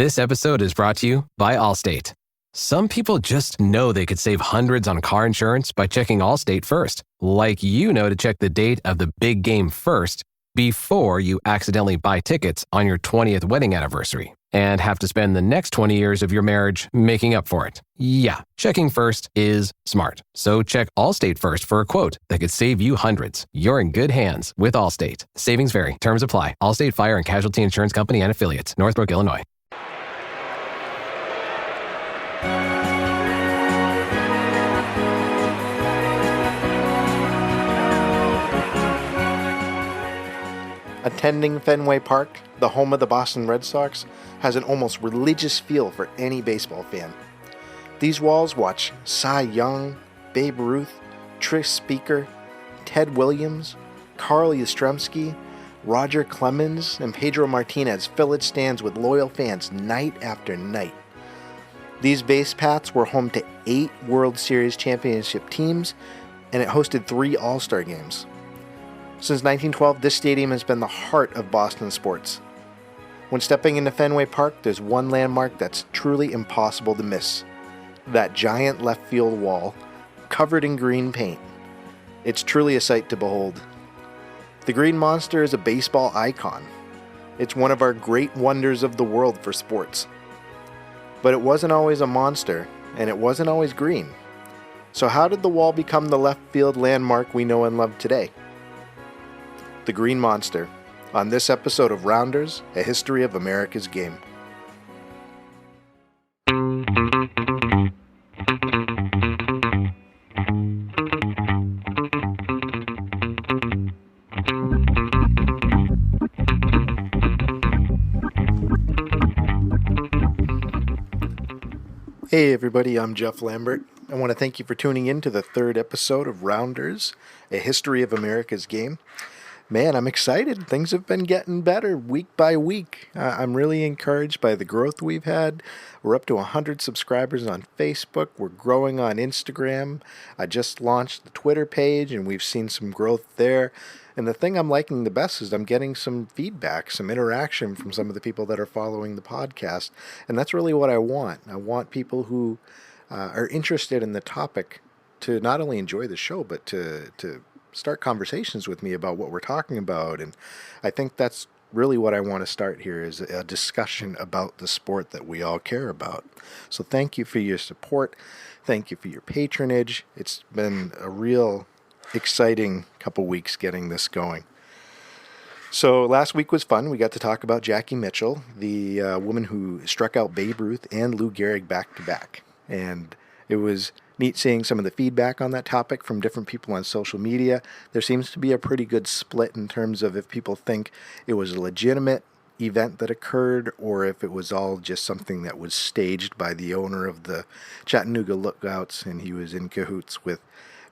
This episode is brought to you by Allstate. Some people just know they could save hundreds on car insurance by checking Allstate first, like you know to check the date of the big game first before you accidentally buy tickets on your 20th wedding anniversary and have to spend the next 20 years of your marriage making up for it. Yeah, checking first is smart. So check Allstate first for a quote that could save you hundreds. You're in good hands with Allstate. Savings vary. Terms apply. Allstate Fire and Casualty Insurance Company and Affiliates. Northbrook, Illinois. Attending Fenway Park, the home of the Boston Red Sox, has an almost religious feel for any baseball fan. These walls watch Cy Young, Babe Ruth, Tris Speaker, Ted Williams, Carl Yastrzemski, Roger Clemens, and Pedro Martinez fill its stands with loyal fans night after night. These base paths were home to 8 World Series championship teams, and it hosted 3 All-Star games. Since 1912, this stadium has been the heart of Boston sports. When stepping into Fenway Park, there's one landmark that's truly impossible to miss. That giant left field wall, covered in green paint. It's truly a sight to behold. The Green Monster is a baseball icon. It's one of our great wonders of the world for sports. But it wasn't always a monster, and it wasn't always green. So how did the wall become the left field landmark we know and love today? The Green Monster, on this episode of Rounders, A History of America's Game. Hey everybody, I'm Jeff Lambert. I want to thank you for tuning in to the 3rd episode of Rounders, A History of America's Game. Man, I'm excited. Things have been getting better week by week. I'm really encouraged by the growth we've had. We're up to 100 subscribers on Facebook. We're growing on Instagram. I just launched the Twitter page, and we've seen some growth there. And the thing I'm liking the best is I'm getting some feedback, some interaction from some of the people that are following the podcast. And that's really what I want. I want people who are interested in the topic to not only enjoy the show, but to start conversations with me about what we're talking about. And I think that's really what I want to start here, is a discussion about the sport that we all care about. So thank you for your support. Thank you for your patronage. It's been a real exciting couple weeks getting this going. So last week was fun. We got to talk about Jackie Mitchell, the woman who struck out Babe Ruth and Lou Gehrig back to back. And it was neat seeing some of the feedback on that topic from different people on social media. There seems to be a pretty good split in terms of if people think it was a legitimate event that occurred or if it was all just something that was staged by the owner of the Chattanooga Lookouts and he was in cahoots with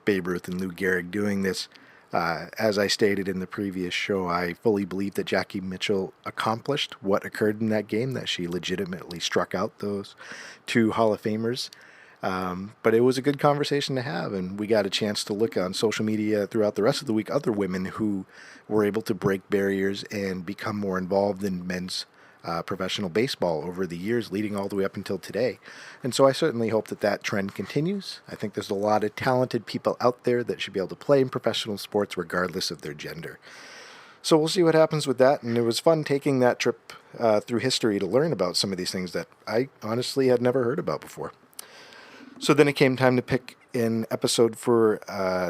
Babe Ruth and Lou Gehrig doing this. As I stated in the previous show, I fully believe that Jackie Mitchell accomplished what occurred in that game, that she legitimately struck out those 2 Hall of Famers. But it was a good conversation to have, and we got a chance to look on social media throughout the rest of the week, other women who were able to break barriers and become more involved in men's professional baseball over the years, leading all the way up until today. And so I certainly hope that that trend continues. I think there's a lot of talented people out there that should be able to play in professional sports regardless of their gender. So we'll see what happens with that, and it was fun taking that trip through history to learn about some of these things that I honestly had never heard about before. So then it came time to pick an episode for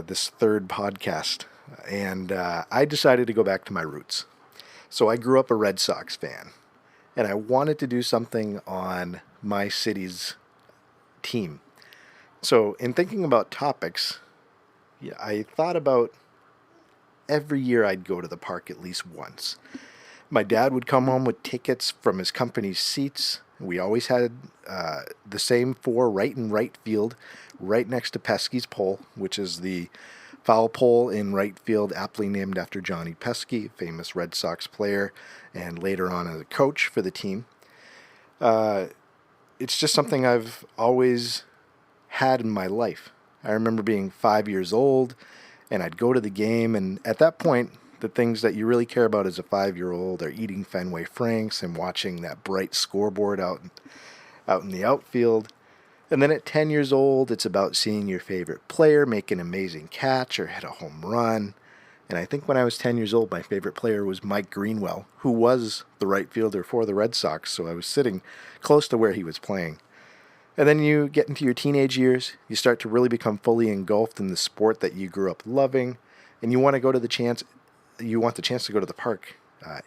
this 3rd podcast, and I decided to go back to my roots. So I grew up a Red Sox fan, and I wanted to do something on my city's team. So in thinking about topics, I thought about every year I'd go to the park at least once. My dad would come home with tickets from his company's seats. We always had the same 4 right in right field, right next to Pesky's pole, which is the foul pole in right field, aptly named after Johnny Pesky, famous Red Sox player, and later on as a coach for the team. It's just something I've always had in my life. I remember being 5 years old, and I'd go to the game, and at that point, The things that you really care about as a 5-year-old are eating Fenway Franks and watching that bright scoreboard out in the outfield. And then at 10 years old, it's about seeing your favorite player make an amazing catch or hit a home run. And I think when I was 10 years old, my favorite player was Mike Greenwell, who was the right fielder for the Red Sox, so I was sitting close to where he was playing. And then you get into your teenage years, you start to really become fully engulfed in the sport that you grew up loving, and you want to go to the chance to go to the park,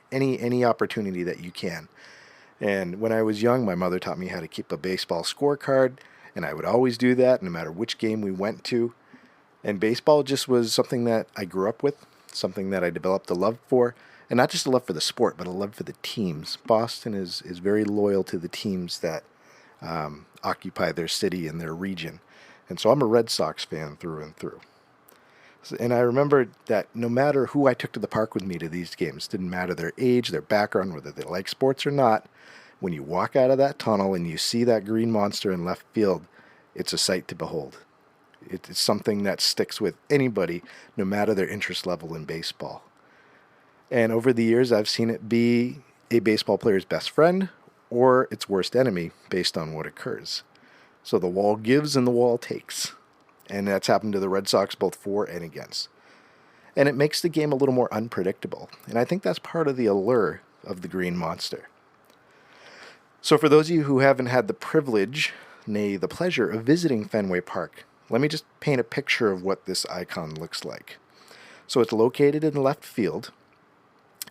any opportunity that you can. And when I was young, my mother taught me how to keep a baseball scorecard, and I would always do that no matter which game we went to. And baseball just was something that I grew up with, something that I developed a love for, and not just a love for the sport, but a love for the teams. Boston is very loyal to the teams that occupy their city and their region. And so I'm a Red Sox fan through and through. And I remember that no matter who I took to the park with me to these games, didn't matter their age, their background, whether they like sports or not, when you walk out of that tunnel and you see that green monster in left field, it's a sight to behold. It's something that sticks with anybody, no matter their interest level in baseball. And over the years, I've seen it be a baseball player's best friend or its worst enemy based on what occurs. So the wall gives and the wall takes. And that's happened to the Red Sox both for and against. And it makes the game a little more unpredictable. And I think that's part of the allure of the green monster. So for those of you who haven't had the privilege, nay, the pleasure of visiting Fenway Park, let me just paint a picture of what this icon looks like. So it's located in left field.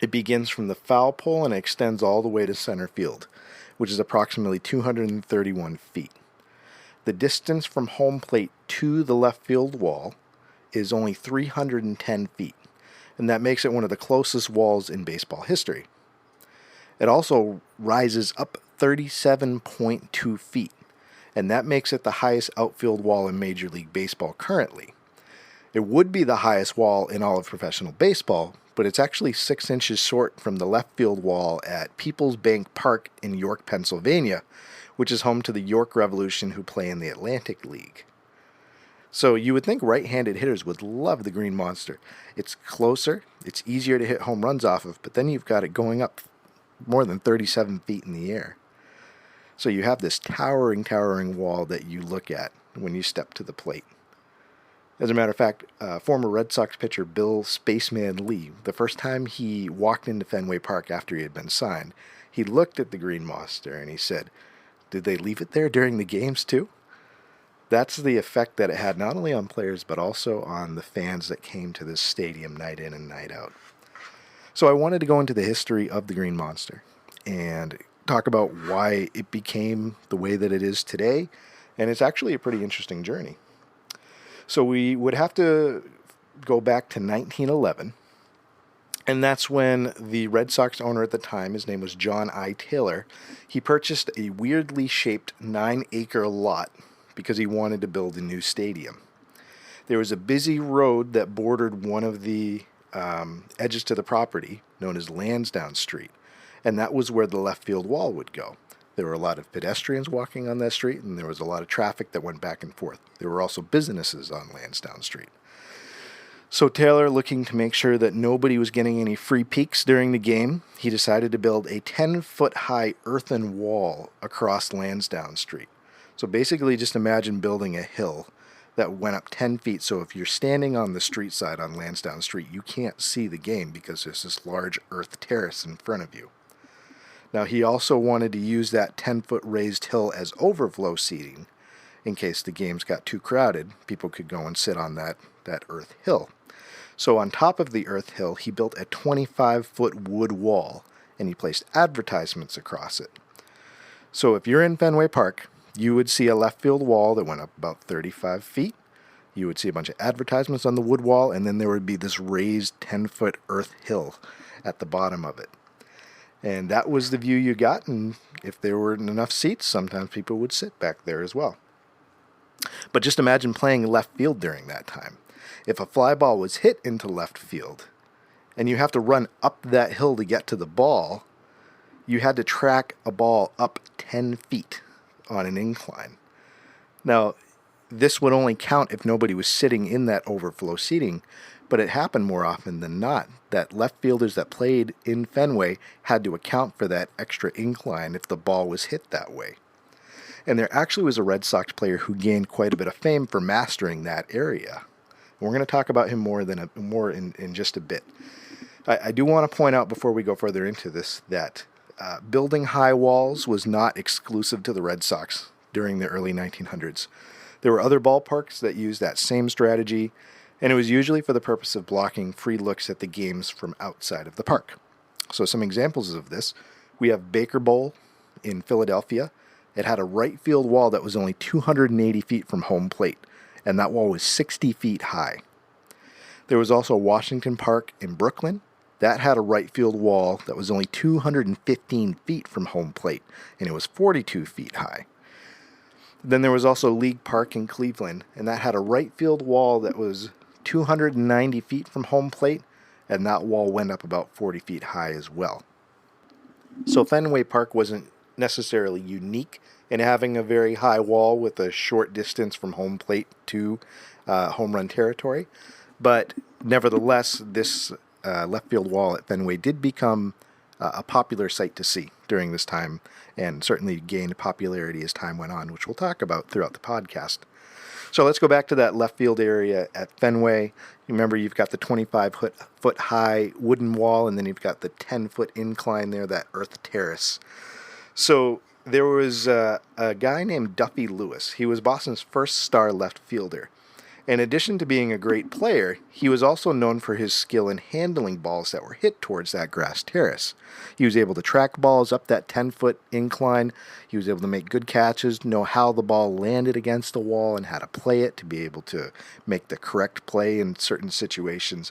It begins from the foul pole and extends all the way to center field, which is approximately 231 feet. The distance from home plate to the left field wall is only 310 feet, and that makes it one of the closest walls in baseball history. It also rises up 37.2 feet, and that makes it the highest outfield wall in Major League Baseball currently. It would be the highest wall in all of professional baseball, but it's actually 6 inches short from the left field wall at Peoples Bank Park in York, Pennsylvania, which is home to the York Revolution, who play in the Atlantic League. So you would think right-handed hitters would love the green monster. It's closer, it's easier to hit home runs off of, but then you've got it going up more than 37 feet in the air. So you have this towering wall that you look at when you step to the plate. As a matter of fact, former Red Sox pitcher Bill Spaceman Lee, the first time he walked into Fenway Park after he had been signed, he looked at the green monster and he said, "Did they leave it there during the games too?" That's the effect that it had not only on players but also on the fans that came to this stadium night in and night out. So I wanted to go into the history of the green monster and talk about why it became the way that it is today, and it's actually a pretty interesting journey. So we would have to go back to 1911, and that's when the Red Sox owner at the time, his name was John I. Taylor, he purchased a weirdly shaped 9-acre lot because he wanted to build a new stadium. There was a busy road that bordered one of the edges to the property, known as Lansdowne Street, and that was where the left field wall would go. There were a lot of pedestrians walking on that street, and there was a lot of traffic that went back and forth. There were also businesses on Lansdowne Street. So Taylor, looking to make sure that nobody was getting any free peeks during the game, he decided to build a 10-foot-high earthen wall across Lansdowne Street. So basically just imagine building a hill that went up 10 feet. So if you're standing on the street side on Lansdowne Street, you can't see the game because there's this large earth terrace in front of you. Now, he also wanted to use that 10-foot raised hill as overflow seating. In case the games got too crowded, people could go and sit on that earth hill. So on top of the earth hill, he built a 25-foot wood wall, and he placed advertisements across it. So if you're in Fenway Park, you would see a left field wall that went up about 35 feet. You would see a bunch of advertisements on the wood wall, and then there would be this raised 10-foot earth hill at the bottom of it. And that was the view you got, and if there weren't enough seats, sometimes people would sit back there as well. But just imagine playing left field during that time. If a fly ball was hit into left field, and you have to run up that hill to get to the ball, you had to track a ball up 10 feet on an incline. Now, this would only count if nobody was sitting in that overflow seating, but it happened more often than not that left fielders that played in Fenway had to account for that extra incline if the ball was hit that way. And there actually was a Red Sox player who gained quite a bit of fame for mastering that area. And we're going to talk about him more in just a bit. I do want to point out before we go further into this that building high walls was not exclusive to the Red Sox during the early 1900s. There were other ballparks that used that same strategy, and it was usually for the purpose of blocking free looks at the games from outside of the park. So some examples of this, we have Baker Bowl in Philadelphia. It had a right field wall that was only 280 feet from home plate, and that wall was 60 feet high. There was also Washington Park in Brooklyn. That had a right field wall that was only 215 feet from home plate, and it was 42 feet high. Then there was also League Park in Cleveland, and that had a right field wall that was 290 feet from home plate, and that wall went up about 40 feet high as well. So Fenway Park wasn't necessarily unique in having a very high wall with a short distance from home plate to home run territory, but nevertheless, this left field wall at Fenway did become a popular sight to see during this time, and certainly gained popularity as time went on, which we'll talk about throughout the podcast. So let's go back to that left field area at Fenway. Remember, you've got the 25-foot high wooden wall, and then you've got the 10-foot incline there, that earth terrace. So there was a guy named Duffy Lewis. He was Boston's first star left fielder. In addition to being a great player, he was also known for his skill in handling balls that were hit towards that grass terrace. He was able to track balls up that 10-foot incline. He was able to make good catches, know how the ball landed against the wall and how to play it to be able to make the correct play in certain situations.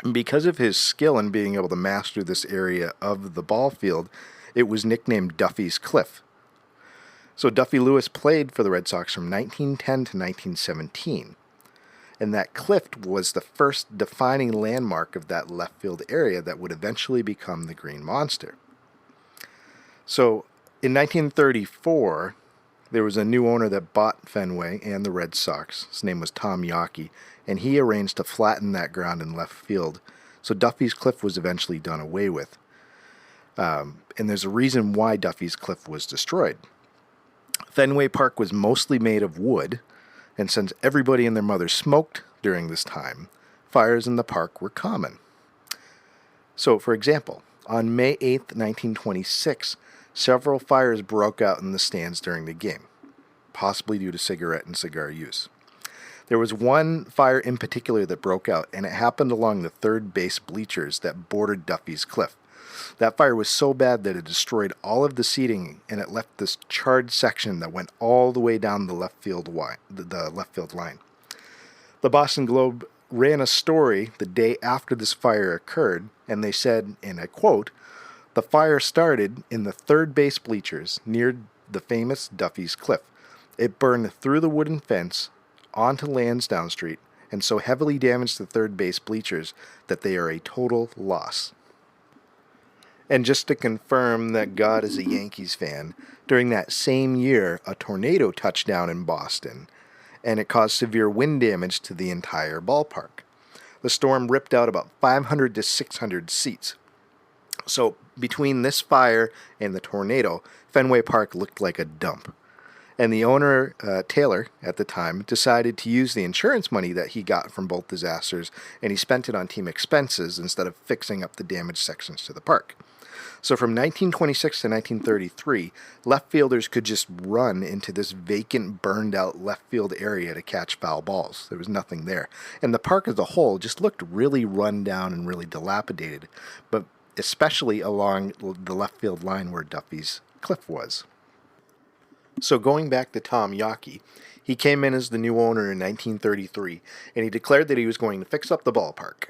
And because of his skill in being able to master this area of the ball field, it was nicknamed Duffy's Cliff. So Duffy Lewis played for the Red Sox from 1910 to 1917. And that cliff was the first defining landmark of that left field area that would eventually become the Green Monster. So in 1934, there was a new owner that bought Fenway and the Red Sox. His name was Tom Yawkey, and he arranged to flatten that ground in left field. So Duffy's Cliff was eventually done away with. And there's a reason why Duffy's Cliff was destroyed. Fenway Park was mostly made of wood, and since everybody and their mother smoked during this time, fires in the park were common. So, for example, on May 8th, 1926, several fires broke out in the stands during the game, possibly due to cigarette and cigar use. There was one fire in particular that broke out, and it happened along the third base bleachers that bordered Duffy's Cliff. That fire was so bad that it destroyed all of the seating, and it left this charred section that went all the way down the left field line. The Boston Globe ran a story the day after this fire occurred, and they said, and I quote, "The fire started in the third base bleachers near the famous Duffy's Cliff. It burned through the wooden fence onto Lansdowne Street, and so heavily damaged the third base bleachers that they are a total loss." And just to confirm that God is a Yankees fan, during that same year, a tornado touched down in Boston, and it caused severe wind damage to the entire ballpark. The storm ripped out about 500 to 600 seats. So between this fire and the tornado, Fenway Park looked like a dump. And the owner, Taylor, at the time, decided to use the insurance money that he got from both disasters, and he spent it on team expenses instead of fixing up the damaged sections to the park. So from 1926 to 1933, left fielders could just run into this vacant, burned-out left field area to catch foul balls. There was nothing there. And the park as a whole just looked really run down and really dilapidated, but especially along the left field line where Duffy's Cliff was. So going back to Tom Yawkey, he came in as the new owner in 1933, and he declared that he was going to fix up the ballpark,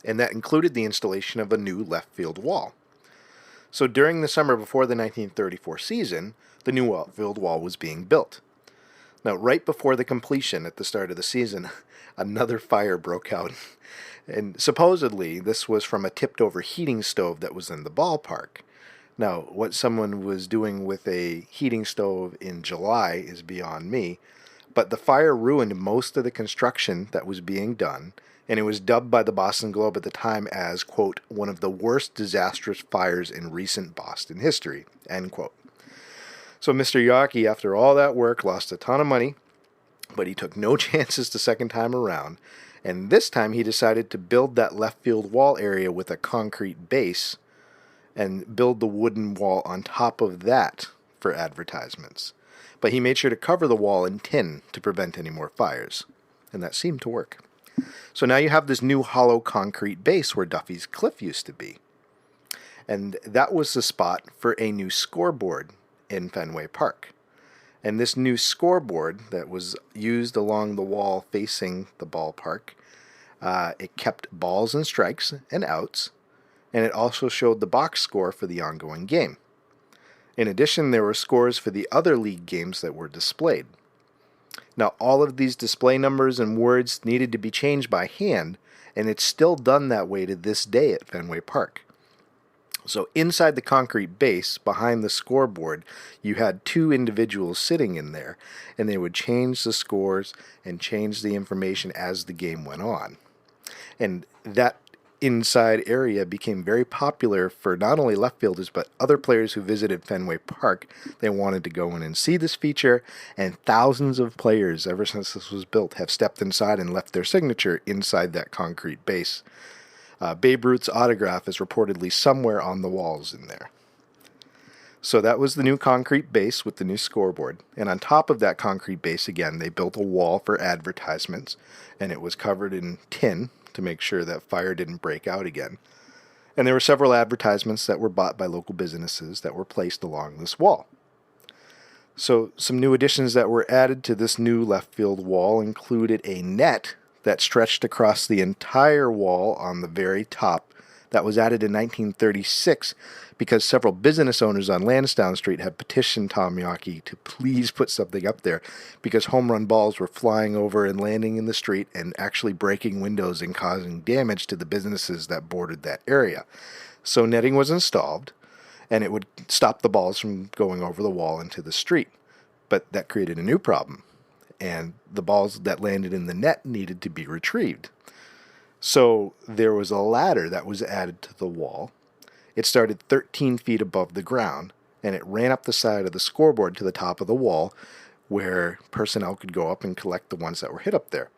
and that included the installation of a new left field wall. So during the summer before the 1934 season, the new outfield wall was being built. Now, right before the completion at the start of the season, another fire broke out. And supposedly, this was from a tipped-over heating stove that was in the ballpark. Now, what someone was doing with a heating stove in July is beyond me, but the fire ruined most of the construction that was being done, and it was dubbed by the Boston Globe at the time as, quote, one of the worst disastrous fires in recent Boston history, end quote. So Mr. Yawkey, after all that work, lost a ton of money, but he took no chances the second time around, and this time he decided to build that left field wall area with a concrete base and build the wooden wall on top of that for advertisements. But he made sure to cover the wall in tin to prevent any more fires, and that seemed to work. So now you have this new hollow concrete base where Duffy's Cliff used to be. And that was the spot for a new scoreboard in Fenway Park. And this new scoreboard that was used along the wall facing the ballpark, it kept balls and strikes and outs, and it also showed the box score for the ongoing game. In addition, there were scores for the other league games that were displayed. Now, all of these display numbers and words needed to be changed by hand, and it's still done that way to this day at Fenway Park. So inside the concrete base, behind the scoreboard, you had two individuals sitting in there, and they would change the scores and change the information as the game went on. And that inside area became very popular for not only left fielders, but other players who visited Fenway Park. They wanted to go in and see this feature, and thousands of players, ever since this was built, have stepped inside and left their signature inside that concrete base. Babe Ruth's autograph is reportedly somewhere on the walls in there. So that was the new concrete base with the new scoreboard. And on top of that concrete base, again, they built a wall for advertisements, and it was covered in tin to make sure that fire didn't break out again. And there were several advertisements that were bought by local businesses that were placed along this wall. So some new additions that were added to this new left field wall included a net that stretched across the entire wall on the very top. That was added in 1936 because several business owners on Lansdowne Street had petitioned Tom Yawkey to please put something up there because home run balls were flying over and landing in the street and actually breaking windows and causing damage to the businesses that bordered that area. So netting was installed, and it would stop the balls from going over the wall into the street. But that created a new problem, and the balls that landed in the net needed to be retrieved. So there was a ladder that was added to the wall. It started 13 feet above the ground, and it ran up the side of the scoreboard to the top of the wall where personnel could go up and collect the ones that were hit up there.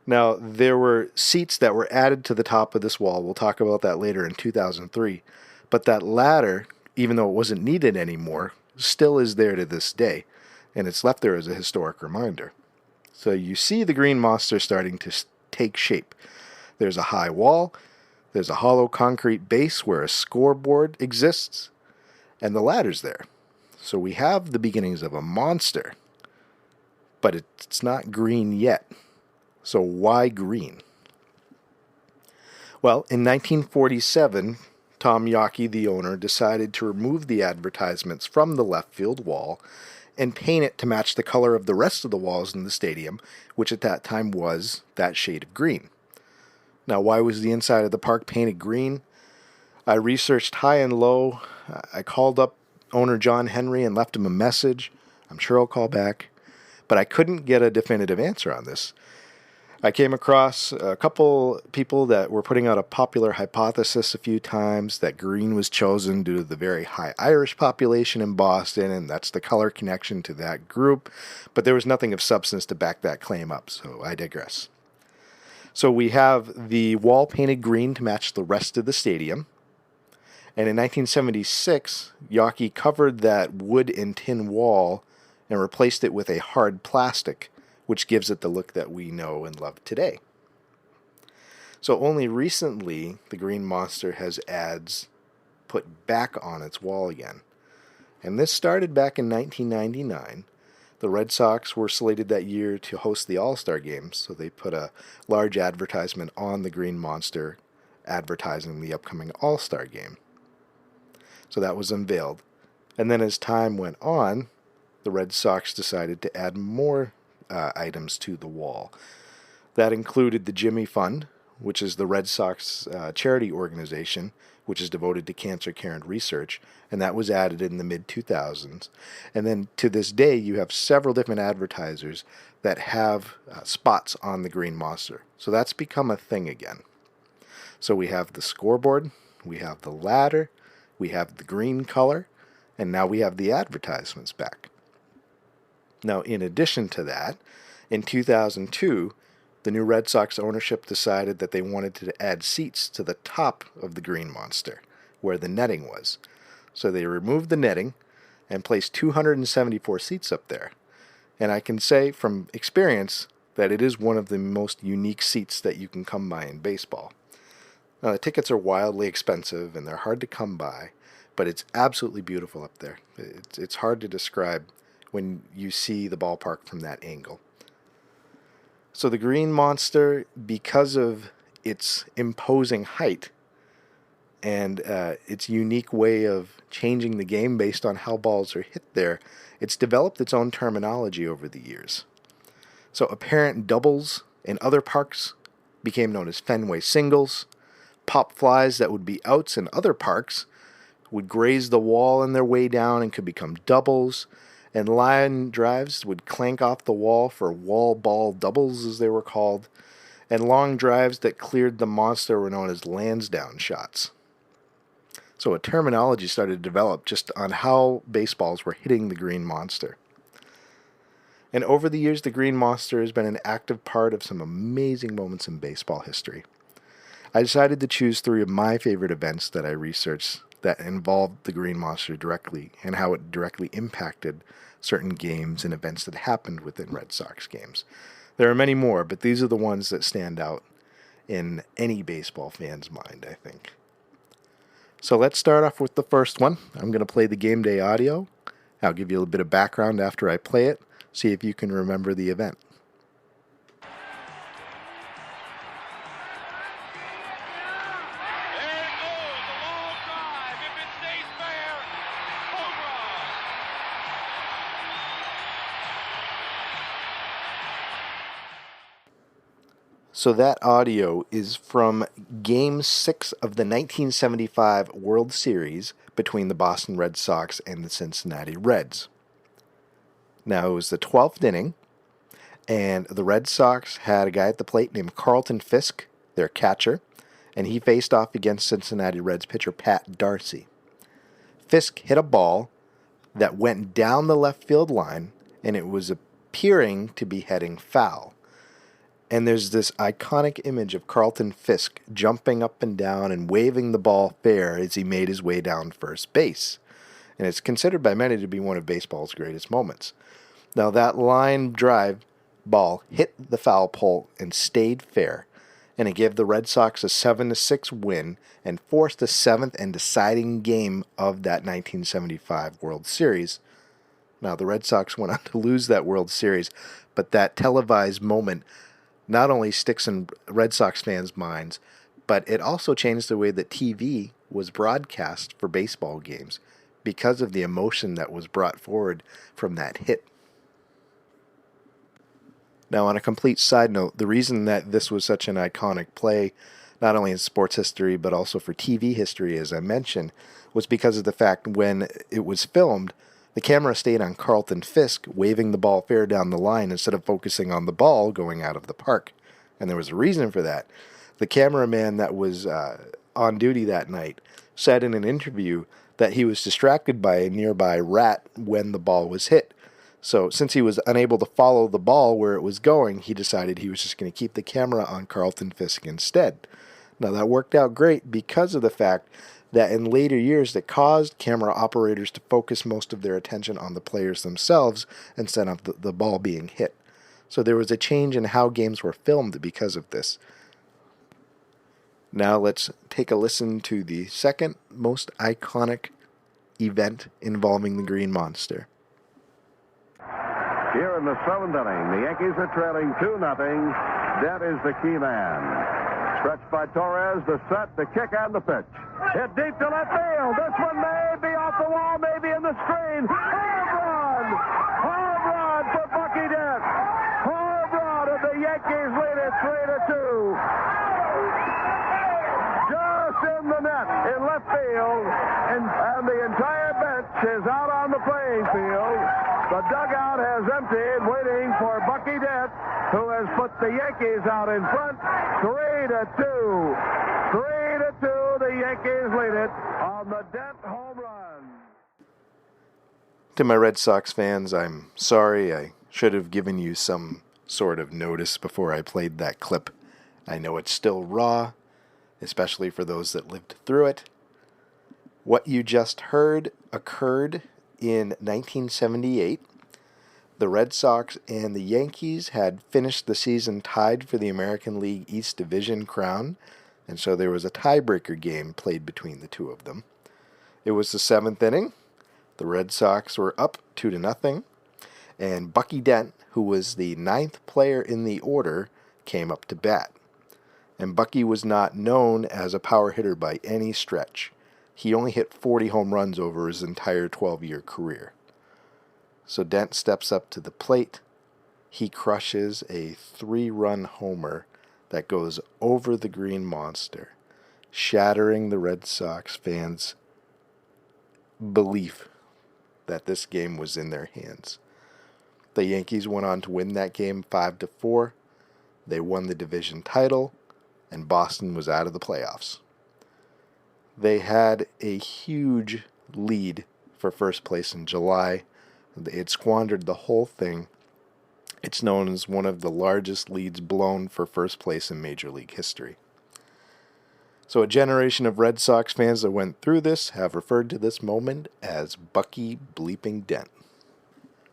Now, there were seats that were added to the top of this wall. We'll talk about that later in 2003. But that ladder, even though it wasn't needed anymore, still is there to this day, and it's left there as a historic reminder. So you see the green monster starting to take shape. There's a high wall, there's a hollow concrete base where a scoreboard exists, and the ladder's there. So we have the beginnings of a monster, but it's not green yet. So why green? Well, in 1947, Tom Yawkey, the owner, decided to remove the advertisements from the left field wall and paint it to match the color of the rest of the walls in the stadium, which at that time was that shade of green. Now, why was the inside of the park painted green? I researched high and low. I called up owner John Henry and left him a message. I'm sure I'll call back. But I couldn't get a definitive answer on this. I came across a couple people that were putting out a popular hypothesis a few times that green was chosen due to the very high Irish population in Boston, and that's the color connection to that group. But there was nothing of substance to back that claim up, so I digress. So we have the wall painted green to match the rest of the stadium. And in 1976, Yawkey covered that wood and tin wall and replaced it with a hard plastic, which gives it the look that we know and love today. So only recently, the Green Monster has ads put back on its wall again. And this started back in 1999. The Red Sox were slated that year to host the All-Star Games, so they put a large advertisement on the Green Monster advertising the upcoming All-Star Game. So that was unveiled. And then as time went on, the Red Sox decided to add more items to the wall. That included the Jimmy Fund, which is the Red Sox charity organization, which is devoted to cancer care and research, and that was added in the mid-2000s. And then to this day, you have several different advertisers that have spots on the green monster. So that's become a thing again. So we have the scoreboard, we have the ladder, we have the green color, and now we have the advertisements back. Now, in addition to that, in 2002, the new Red Sox ownership decided that they wanted to add seats to the top of the green monster, where the netting was. So they removed the netting and placed 274 seats up there. And I can say from experience that it is one of the most unique seats that you can come by in baseball. Now, the tickets are wildly expensive and they're hard to come by, but it's absolutely beautiful up there. It's hard to describe when you see the ballpark from that angle. So the green monster, because of its imposing height and its unique way of changing the game based on how balls are hit there, it's developed its own terminology over the years. So apparent doubles in other parks became known as Fenway singles. Pop flies that would be outs in other parks would graze the wall on their way down and could become doubles. And line drives would clank off the wall for wall ball doubles, as they were called. And long drives that cleared the monster were known as Lansdowne shots. So a terminology started to develop just on how baseballs were hitting the green monster. And over the years, the green monster has been an active part of some amazing moments in baseball history. I decided to choose 3 of my favorite events that I researched that involved the green monster directly and how it directly impacted certain games and events that happened within Red Sox games. There are many more, but these are the ones that stand out in any baseball fan's mind, I think. So let's start off with the first one. I'm going to play the game day audio. I'll give you a little bit of background after I play it, see if you can remember the event. So that audio is from Game 6 of the 1975 World Series between the Boston Red Sox and the Cincinnati Reds. Now, it was the 12th inning, and the Red Sox had a guy at the plate named Carlton Fisk, their catcher, and he faced off against Cincinnati Reds pitcher Pat Darcy. Fisk hit a ball that went down the left field line, and it was appearing to be heading foul. And there's this iconic image of Carlton Fisk jumping up and down and waving the ball fair as he made his way down first base. And it's considered by many to be one of baseball's greatest moments. Now, that line drive ball hit the foul pole and stayed fair, and it gave the Red Sox a 7-6 win and forced the 7th and deciding game of that 1975 World Series. Now, the Red Sox went on to lose that World Series, but that televised moment not only sticks in Red Sox fans' minds, but it also changed the way that TV was broadcast for baseball games because of the emotion that was brought forward from that hit. Now, on a complete side note, the reason that this was such an iconic play, not only in sports history, but also for TV history, as I mentioned, was because of the fact when it was filmed, the camera stayed on Carlton Fisk waving the ball fair down the line instead of focusing on the ball going out of the park. And there was a reason for that. The cameraman that was on duty that night said in an interview that he was distracted by a nearby rat when the ball was hit. So since he was unable to follow the ball where it was going, he decided he was just going to keep the camera on Carlton Fisk instead. Now, that worked out great because of the fact that in later years that caused camera operators to focus most of their attention on the players themselves instead of the ball being hit. So there was a change in how games were filmed because of this. Now let's take a listen to the second most iconic event involving the Green Monster. Here in the 7th inning, the Yankees are trailing 2-0. That is the key man. Stretched by Torres, the set, the kick, and the pitch. Hit deep to left field. This one may be off the wall, maybe in the screen. Home run! Home run for Mookie Betts. Home run, and the Yankees lead it 3-2. Just in the net, in left playing field. The dugout has emptied, waiting for Bucky Dent, who has put the Yankees out in front. 3-2. 3-2. The Yankees lead it on the Dent home run. To my Red Sox fans, I'm sorry. I should have given you some sort of notice before I played that clip. I know it's still raw, especially for those that lived through it. What you just heard occurred in 1978. The Red Sox and the Yankees had finished the season tied for the American League East Division crown, and so there was a tiebreaker game played between the two of them. It was the 7th inning. The Red Sox were up 2-0, and Bucky Dent, who was the 9th player in the order, came up to bat. And Bucky was not known as a power hitter by any stretch. He only hit 40 home runs over his entire 12-year career. So Dent steps up to the plate. He crushes a 3-run homer that goes over the Green Monster, shattering the Red Sox fans' belief that this game was in their hands. The Yankees went on to win that game 5-4. They won the division title, and Boston was out of the playoffs. They had a huge lead for first place in July. They had squandered the whole thing. It's known as one of the largest leads blown for first place in Major League history. So a generation of Red Sox fans that went through this have referred to this moment as Bucky bleeping Dent.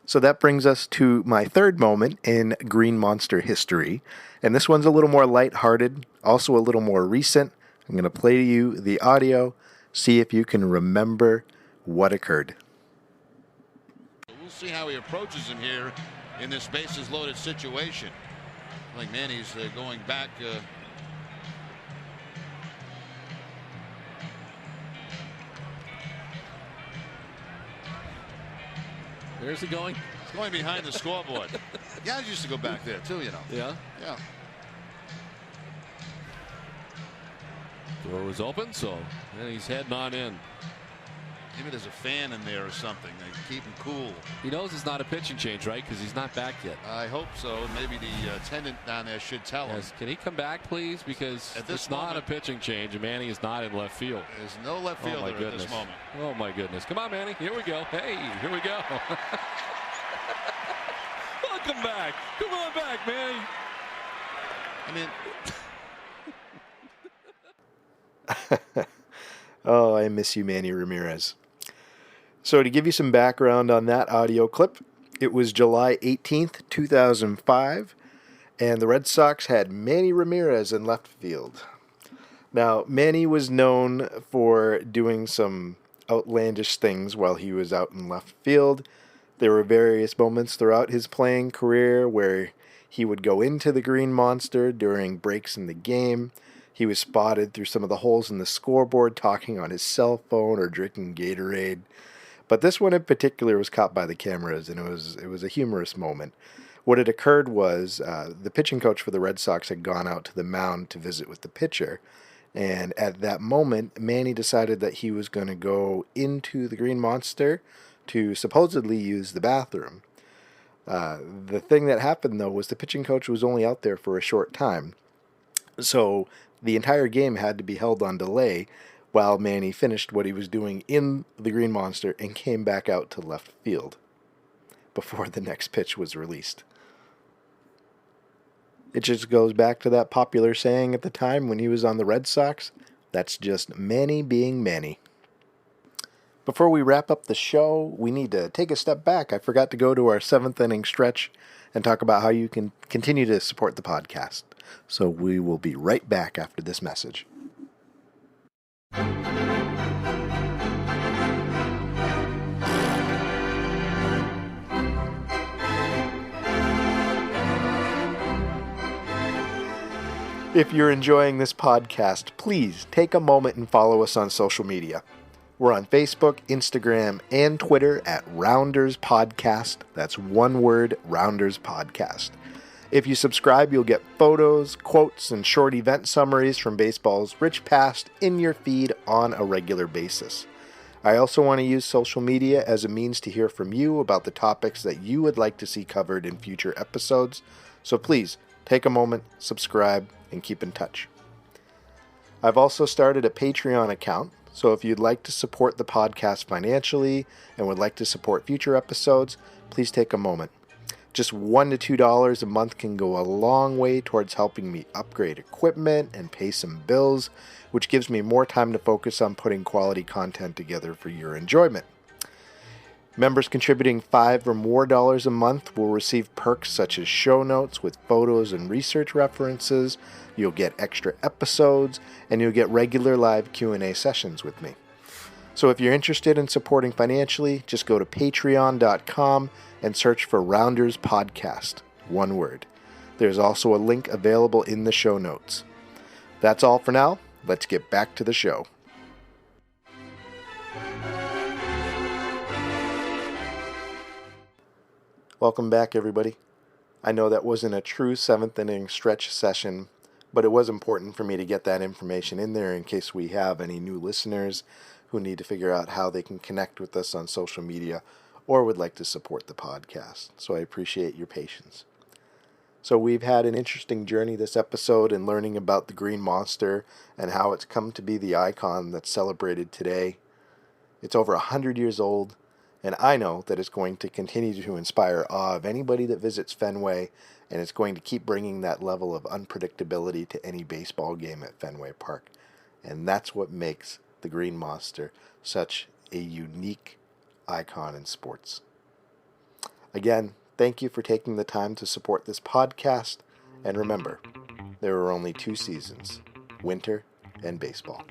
So that brings us to my third moment in Green Monster history. And this one's a little more lighthearted, also a little more recent. I'm going to play to you the audio, see if you can remember what occurred. We'll see how he approaches him here in this bases loaded situation. I think Manny's going back. Where's he going? He's going behind the scoreboard. Guys used to go back there too, you know. Yeah. Yeah. Door was open, so and he's heading on in. Maybe there's a fan in there or something. They keep him cool. He knows it's not a pitching change, right? Because he's not back yet. I hope so. Maybe the attendant down there should tell him. Can he come back, please? Because it's not a pitching change, and Manny is not in left field. There's no left fielder at this moment. Oh, my goodness. Come on, Manny. Here we go. Hey, here we go. Welcome back. Come on back, Manny. I mean... Oh, I miss you, Manny Ramirez. So to give you some background on that audio clip, it was July 18th, 2005, and the Red Sox had Manny Ramirez in left field. Now, Manny was known for doing some outlandish things while he was out in left field. There were various moments throughout his playing career where he would go into the Green Monster during breaks in the game. He was spotted through some of the holes in the scoreboard talking on his cell phone or drinking Gatorade. But this one in particular was caught by the cameras, and it was a humorous moment. What had occurred was the pitching coach for the Red Sox had gone out to the mound to visit with the pitcher. And at that moment, Manny decided that he was going to go into the Green Monster to supposedly use the bathroom. The thing that happened, though, was the pitching coach was only out there for a short time. So the entire game had to be held on delay while Manny finished what he was doing in the Green Monster and came back out to left field before the next pitch was released. It just goes back to that popular saying at the time when he was on the Red Sox, that's just Manny being Manny. Before we wrap up the show, we need to take a step back. I forgot to go to our 7th inning stretch and talk about how you can continue to support the podcast. So we will be right back after this message. If you're enjoying this podcast, please take a moment and follow us on social media. We're on Facebook, Instagram, and Twitter at Rounders Podcast. That's one word, Rounders Podcast. If you subscribe, you'll get photos, quotes, and short event summaries from baseball's rich past in your feed on a regular basis. I also want to use social media as a means to hear from you about the topics that you would like to see covered in future episodes, so please take a moment, subscribe, and keep in touch. I've also started a Patreon account, so if you'd like to support the podcast financially and would like to support future episodes, please take a moment. Just $1 to $2 a month can go a long way towards helping me upgrade equipment and pay some bills, which gives me more time to focus on putting quality content together for your enjoyment. Members contributing $5 or more a month will receive perks such as show notes with photos and research references, you'll get extra episodes, and you'll get regular live Q&A sessions with me. So if you're interested in supporting financially, just go to patreon.com and search for Rounders Podcast, one word. There's also a link available in the show notes. That's all for now. Let's get back to the show. Welcome back, everybody. I know that wasn't a true seventh inning stretch session, but it was important for me to get that information in there in case we have any new listeners who need to figure out how they can connect with us on social media or would like to support the podcast. So I appreciate your patience. So we've had an interesting journey this episode in learning about the Green Monster and how it's come to be the icon that's celebrated today. It's over 100 years old, and I know that it's going to continue to inspire awe of anybody that visits Fenway, and it's going to keep bringing that level of unpredictability to any baseball game at Fenway Park. And that's what makes the Green Monster such a unique icon in sports. Again, thank you for taking the time to support this podcast, and remember, there are only 2 seasons, winter and baseball.